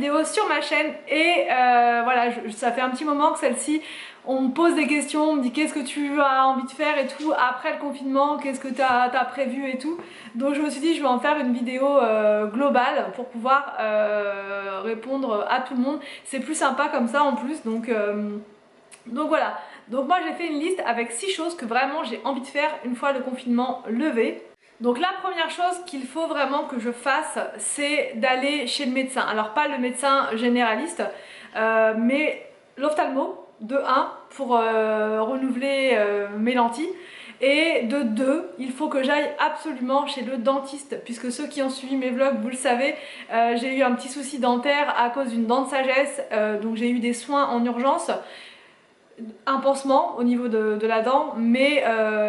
vidéo sur ma chaîne et voilà, ça fait un petit moment que celle-ci, on me pose des questions, on me dit qu'est-ce que tu as envie de faire et tout après le confinement, qu'est-ce que tu as prévu et tout. Donc je me suis dit je vais en faire une vidéo globale pour pouvoir répondre à tout le monde. C'est plus sympa comme ça en plus, donc voilà. Donc moi j'ai fait une liste avec 6 choses que vraiment j'ai envie de faire une fois le confinement levé. Donc la première chose qu'il faut vraiment que je fasse, c'est d'aller chez le médecin. Alors pas le médecin généraliste, mais l'ophtalmo, de 1, pour renouveler mes lentilles. Et de 2, il faut que j'aille absolument chez le dentiste, puisque ceux qui ont suivi mes vlogs, vous le savez, j'ai eu un petit souci dentaire à cause d'une dent de sagesse, donc j'ai eu des soins en urgence. Un pansement au niveau de la dent, mais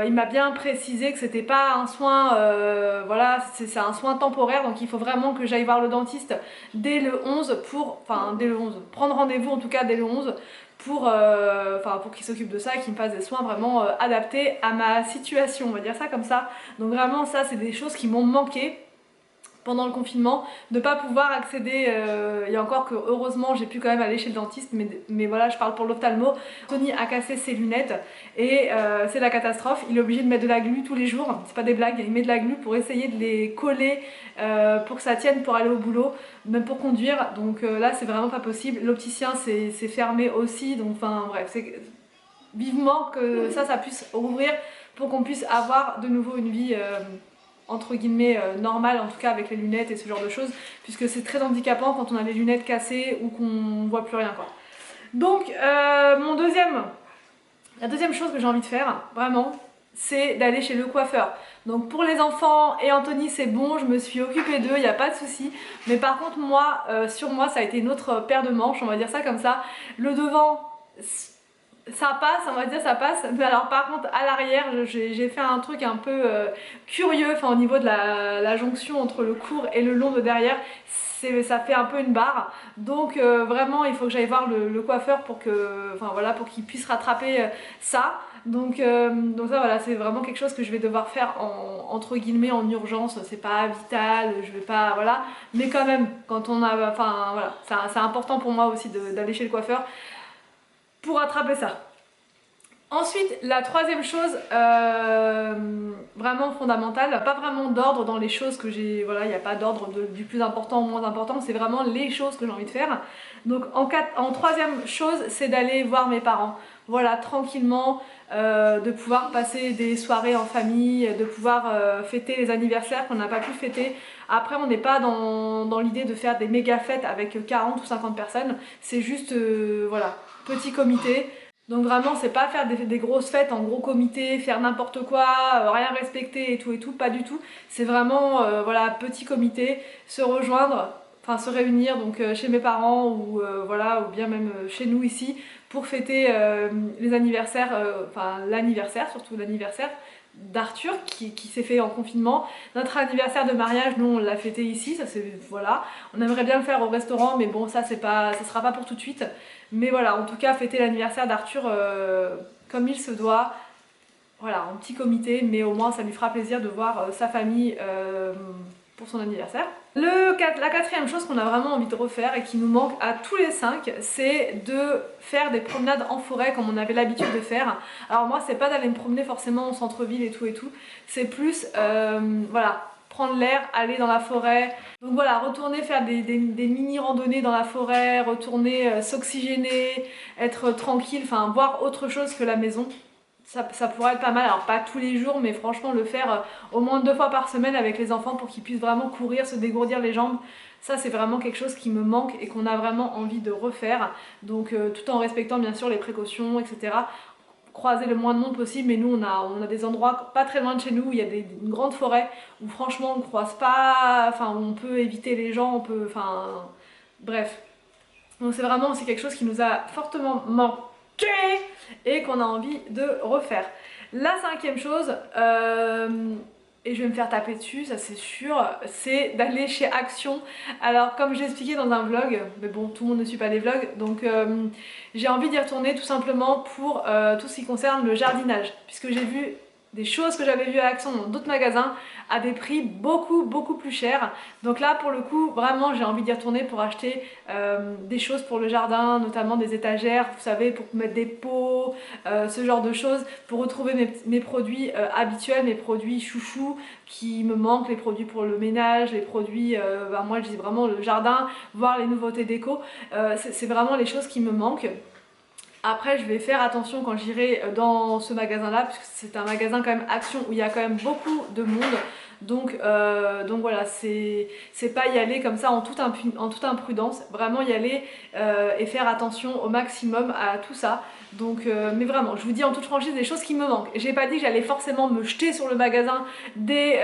il m'a bien précisé que c'était pas un soin, voilà, c'est un soin temporaire, donc il faut vraiment que j'aille voir le dentiste dès le 11 dès le 11, prendre rendez-vous en tout cas dès le 11 pour qu'il s'occupe de ça et qu'il me fasse des soins vraiment adaptés à ma situation, on va dire ça comme ça. Donc vraiment ça c'est des choses qui m'ont manqué pendant le confinement, de pas pouvoir accéder, et encore que heureusement j'ai pu quand même aller chez le dentiste, mais voilà, je parle pour l'ophtalmo. Tony a cassé ses lunettes et c'est la catastrophe, il est obligé de mettre de la glu tous les jours, c'est pas des blagues, il met de la glu pour essayer de les coller pour que ça tienne pour aller au boulot, même pour conduire, donc là c'est vraiment pas possible. L'opticien c'est fermé aussi, donc enfin bref, c'est vivement que ça puisse rouvrir pour qu'on puisse avoir de nouveau une vie entre guillemets normal, en tout cas avec les lunettes et ce genre de choses, puisque c'est très handicapant quand on a les lunettes cassées ou qu'on voit plus rien quoi. Donc la deuxième chose que j'ai envie de faire vraiment, c'est d'aller chez le coiffeur. Donc pour les enfants et Anthony c'est bon, je me suis occupée d'eux, il n'y a pas de souci. Mais par contre moi, sur moi ça a été une autre paire de manches, on va dire ça comme ça. Le devant, ça passe, on va dire ça passe, mais alors par contre à l'arrière j'ai fait un truc un peu curieux, enfin au niveau de la jonction entre le court et le long de derrière, ça fait un peu une barre, donc vraiment il faut que j'aille voir le coiffeur pour que, enfin voilà, pour qu'il puisse rattraper ça. Donc ça voilà, c'est vraiment quelque chose que je vais devoir faire entre guillemets en urgence, c'est pas vital, je vais pas, voilà, mais quand même quand on a, enfin voilà, c'est important pour moi aussi d'aller chez le coiffeur pour rattraper ça. Ensuite, la troisième chose vraiment fondamentale, pas vraiment d'ordre dans les choses que j'ai, voilà, il n'y a pas d'ordre du plus important au moins important, c'est vraiment les choses que j'ai envie de faire. Donc en troisième chose, c'est d'aller voir mes parents. Voilà, tranquillement, de pouvoir passer des soirées en famille, de pouvoir fêter les anniversaires qu'on n'a pas pu fêter. Après, on n'est pas dans l'idée de faire des méga fêtes avec 40 ou 50 personnes, c'est juste, voilà, petit comité. Donc vraiment c'est pas faire des grosses fêtes en gros comité, faire n'importe quoi, rien respecter et tout, pas du tout. C'est vraiment voilà, petit comité, se rejoindre, enfin se réunir donc chez mes parents ou voilà, ou bien même chez nous ici pour fêter les anniversaires, enfin l'anniversaire, surtout l'anniversaire d'Arthur qui s'est fait en confinement. Notre anniversaire de mariage, nous on l'a fêté ici, ça c'est, voilà, on aimerait bien le faire au restaurant mais bon ça sera pas pour tout de suite. Mais voilà, en tout cas fêter l'anniversaire d'Arthur comme il se doit, voilà, en petit comité, mais au moins ça lui fera plaisir de voir sa famille pour son anniversaire. La quatrième chose qu'on a vraiment envie de refaire et qui nous manque à tous les 5, c'est de faire des promenades en forêt comme on avait l'habitude de faire. Alors moi c'est pas d'aller me promener forcément au centre-ville et tout, c'est plus voilà, prendre l'air, aller dans la forêt. Donc voilà, retourner faire des mini randonnées dans la forêt, retourner s'oxygéner, être tranquille, enfin voir autre chose que la maison. Ça pourrait être pas mal, alors pas tous les jours, mais franchement le faire au moins 2 fois par semaine avec les enfants pour qu'ils puissent vraiment courir, se dégourdir les jambes. Ça c'est vraiment quelque chose qui me manque et qu'on a vraiment envie de refaire. Donc tout en respectant bien sûr les précautions, etc. Croiser le moins de monde possible, mais nous on a des endroits pas très loin de chez nous où il y a une grande forêt où franchement on ne croise pas, enfin on peut éviter les gens, on peut, enfin bref. Donc c'est vraiment aussi quelque chose qui nous a fortement manqué et qu'on a envie de refaire. La cinquième chose, et je vais me faire taper dessus, ça c'est sûr, c'est d'aller chez Action. Alors comme j'ai expliqué dans un vlog, mais bon tout le monde ne suit pas les vlogs, donc j'ai envie d'y retourner tout simplement pour tout ce qui concerne le jardinage, puisque j'ai vu des choses que j'avais vues à Action dans d'autres magasins à des prix beaucoup plus chers. Donc là pour le coup vraiment j'ai envie d'y retourner pour acheter des choses pour le jardin, notamment des étagères, vous savez, pour mettre des pots, ce genre de choses, pour retrouver mes produits habituels, mes produits chouchous qui me manquent, les produits pour le ménage, les produits, moi je dis vraiment le jardin, voir les nouveautés déco, c'est vraiment les choses qui me manquent. Après je vais faire attention quand j'irai dans ce magasin là, puisque c'est un magasin quand même Action où il y a quand même beaucoup de monde. Donc voilà, c'est pas y aller comme ça en toute imprudence, vraiment y aller et faire attention au maximum à tout ça. Donc mais vraiment, je vous dis en toute franchise des choses qui me manquent. J'ai pas dit que j'allais forcément me jeter sur le magasin dès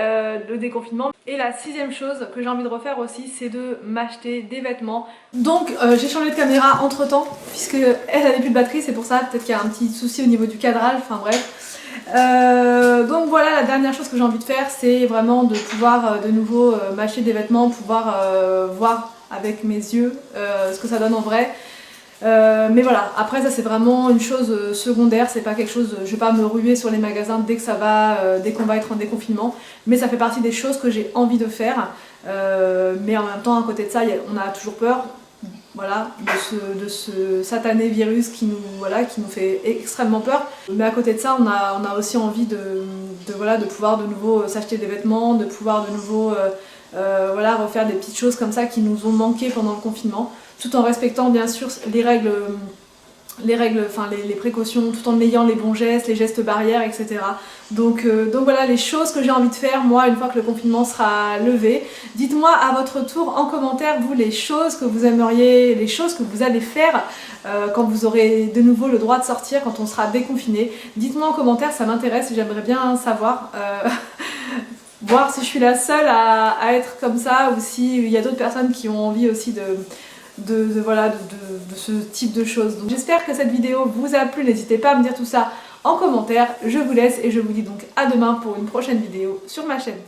le déconfinement. Et la 6e chose que j'ai envie de refaire aussi, c'est de m'acheter des vêtements. Donc j'ai changé de caméra entre temps, puisque elle avait plus de batterie, c'est pour ça, peut-être qu'il y a un petit souci au niveau du cadrage, enfin bref. Donc voilà, la dernière chose que j'ai envie de faire, c'est vraiment de pouvoir de nouveau m'acheter des vêtements, pouvoir voir avec mes yeux ce que ça donne en vrai. Mais voilà, après ça c'est vraiment une chose secondaire, c'est pas quelque chose, je vais pas me ruer sur les magasins dès que ça va, dès qu'on va être en déconfinement, mais ça fait partie des choses que j'ai envie de faire, mais en même temps à côté de ça on a toujours peur, voilà, de ce satané virus qui nous fait extrêmement peur, mais à côté de ça on a aussi envie de pouvoir de nouveau s'acheter des vêtements, de pouvoir de nouveau voilà, refaire des petites choses comme ça qui nous ont manqué pendant le confinement, tout en respectant bien sûr les règles, enfin les précautions, tout en ayant les bons gestes, les gestes barrières, etc. Donc voilà les choses que j'ai envie de faire moi une fois que le confinement sera levé. Dites-moi à votre tour en commentaire vous les choses que vous aimeriez, les choses que vous allez faire quand vous aurez de nouveau le droit de sortir, quand on sera déconfiné. Dites-moi en commentaire, ça m'intéresse, j'aimerais bien savoir. Voir si je suis la seule à être comme ça ou s'il y a d'autres personnes qui ont envie aussi de ce type de choses. Donc j'espère que cette vidéo vous a plu, n'hésitez pas à me dire tout ça en commentaire. Je vous laisse et je vous dis donc à demain pour une prochaine vidéo sur ma chaîne.